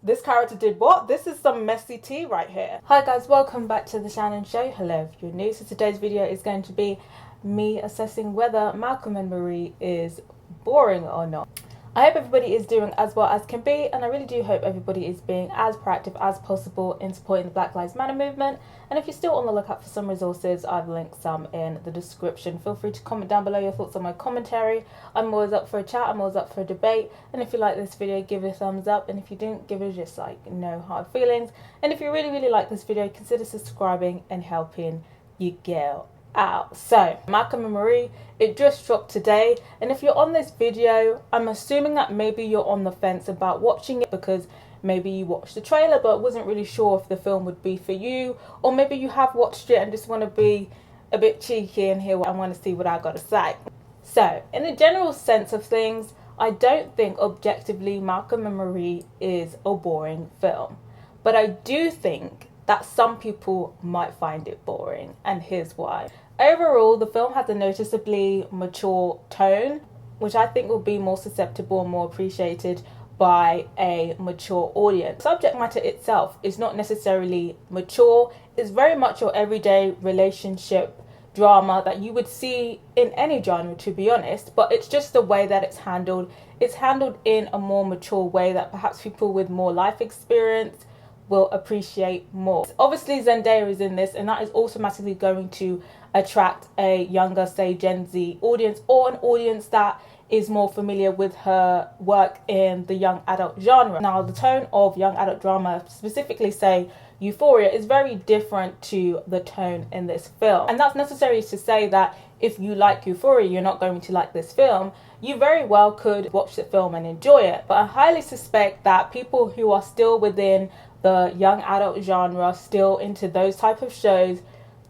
This character did what? This is some messy tea right here. Hi guys, welcome back to the Shannon Show. Hello if you're new. So today's video is going to be me assessing whether Malcom Marie is boring or not. I hope everybody is doing as well as can be, and I really do hope everybody is being as proactive as possible in supporting the Black Lives Matter movement. And if you're still on the lookout for some resources, I've linked some in the description. Feel free to comment down below your thoughts on my commentary. I'm always up for a chat, I'm always up for a debate. And if you like this video, give it a thumbs up, and if you didn't, give it just like no hard feelings. And if you really like this video, consider subscribing and helping your girl out. So Malcom Marie, it just dropped today, and if you're on this video, I'm assuming that maybe you're on the fence about watching it because maybe you watched the trailer but wasn't really sure if the film would be for you, or maybe you have watched it and just want to be a bit cheeky and hear what I want to see what I got to say. So in a general sense of things, I don't think objectively Malcom Marie is a boring film, but I do think that some people might find it boring, and here's why. Overall, the film has a noticeably mature tone, which I think will be more susceptible and more appreciated by a mature audience. Subject matter itself is not necessarily mature. It's very much your everyday relationship drama that you would see in any genre, to be honest, but it's just the way that it's handled. It's handled in a more mature way that perhaps people with more life experience will appreciate more. Obviously Zendaya is in this, and that is automatically going to attract a younger, say Gen Z audience, or an audience that is more familiar with her work in the young adult genre. Now the tone of young adult drama, specifically say Euphoria, is very different to the tone in this film, and that's necessary to say that if you like Euphoria, you're not going to like this film. You very well could watch the film and enjoy it, but I highly suspect that people who are still within the young adult genre, still into those type of shows,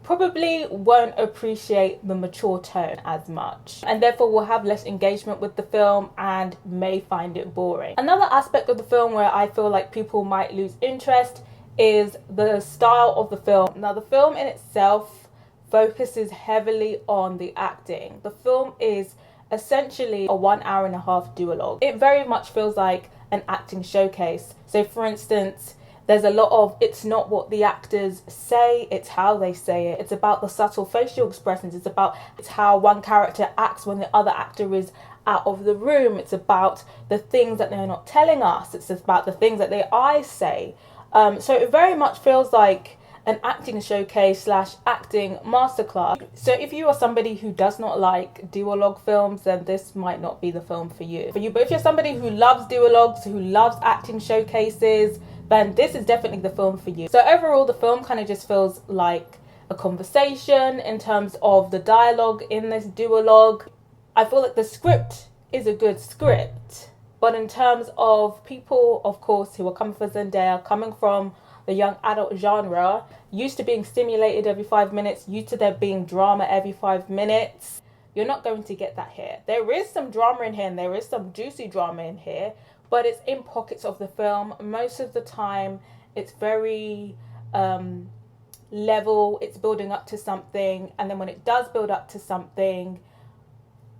probably won't appreciate the mature tone as much, and therefore will have less engagement with the film and may find it boring. Another aspect of the film where I feel like people might lose interest is the style of the film. Now the film in itself focuses heavily on the acting. The film is essentially a 1.5 hour duologue. It very much feels like an acting showcase. So for instance, there's a lot of, it's not what the actors say, it's how they say it. It's about the subtle facial expressions. It's how one character acts when the other actor is out of the room. It's about the things that they're not telling us. It's about the things that their eyes say. So it very much feels like an acting showcase slash acting masterclass. So if you are somebody who does not like duologue films, then this might not be the film for you. But if you're somebody who loves duologues, who loves acting showcases, then this is definitely the film for you. So overall, the film kind of just feels like a conversation in terms of the dialogue in this duologue. I feel like the script is a good script, but in terms of people, of course, who are coming for Zendaya, coming from the young adult genre, used to being stimulated every 5 minutes, used to there being drama every 5 minutes, you're not going to get that here. There is some drama in here, and there is some juicy drama in here, but it's in pockets of the film. Most of the time it's very level, it's building up to something, and then when it does build up to something,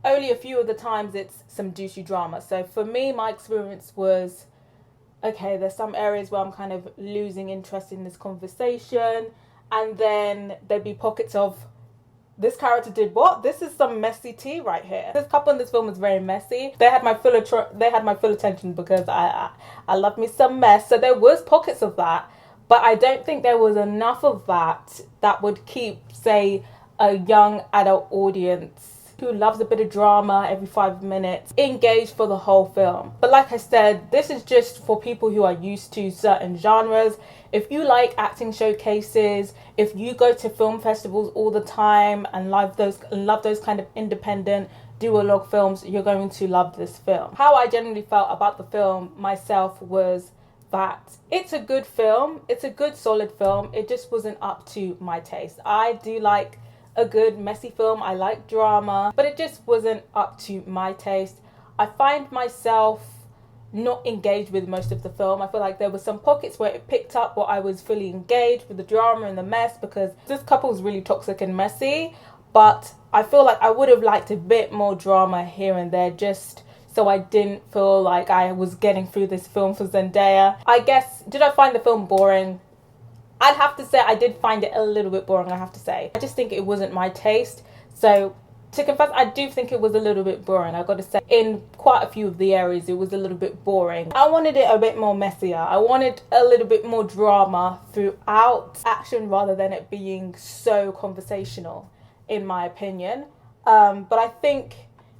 only a few of the times it's some juicy drama. So for me, my experience was, okay, there's some areas where I'm kind of losing interest in this conversation, and then there'd be pockets of, this character did what? This is some messy tea right here. This couple in this film is very messy. They had my full attention because I love me some mess. So there was pockets of that, but I don't think there was enough of that that would keep, say, a young adult audience who loves a bit of drama every 5 minutes engaged for the whole film. But like I said, this is just for people who are used to certain genres. If you like acting showcases, if you go to film festivals all the time and love those kind of independent duologue films, you're going to love this film. How I generally felt about the film myself was that it's a good film, it's a good solid film, it just wasn't up to my taste. I do like a good messy film, I like drama, but it just wasn't up to my taste. I find myself not engaged with most of the film. I feel like there were some pockets where it picked up what I was fully engaged with, the drama and the mess, because this couple is really toxic and messy, but I feel like I would have liked a bit more drama here and there, just so I didn't feel like I was getting through this film for Zendaya. I guess, did I find the film boring? I'd have to say I did find it a little bit boring, I have to say. I just think it wasn't my taste. So to confess, I do think it was a little bit boring. I gotta say, in quite a few of the areas, it was a little bit boring. I wanted it a bit more messier. I wanted a little bit more drama throughout action rather than it being so conversational, in my opinion. But I think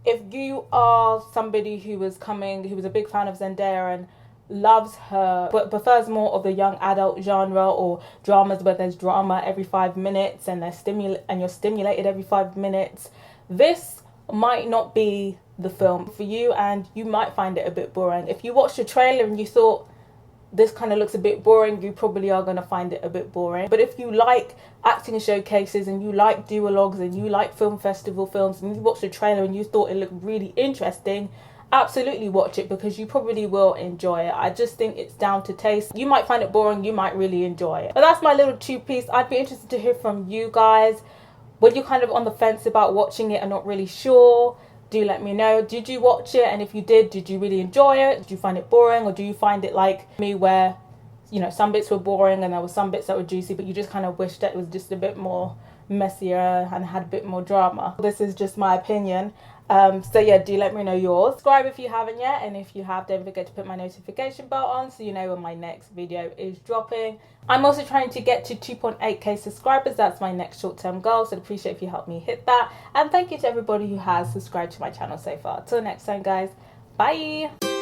if you are somebody who was a big fan of Zendaya and loves her but prefers more of the young adult genre or dramas where there's drama every 5 minutes and you're stimulated every 5 minutes, this might not be the film for you and you might find it a bit boring. If you watched the trailer and you thought this kind of looks a bit boring, you probably are going to find it a bit boring. But if you like acting showcases and you like duologues and you like film festival films and you watched the trailer and you thought it looked really interesting, absolutely watch it because you probably will enjoy it. I just think it's down to taste. You might find it boring, you might really enjoy it. But that's my little two-piece. I'd be interested to hear from you guys. Were you kind of on the fence about watching it and not really sure? Do let me know. Did you watch it? And if you did you really enjoy it? Did you find it boring? Or do you find it like me where, you know, some bits were boring and there were some bits that were juicy, but you just kind of wish that it was just a bit more messier and had a bit more drama? This is just my opinion. So yeah, do let me know yours. Subscribe if you haven't yet, and if you have, don't forget to put my notification bell on so you know when my next video is dropping. I'm also trying to get to 2.8k subscribers. That's my next short-term goal, so I'd appreciate if you help me hit that. And thank you to everybody who has subscribed to my channel so far. Till next time, guys. Bye.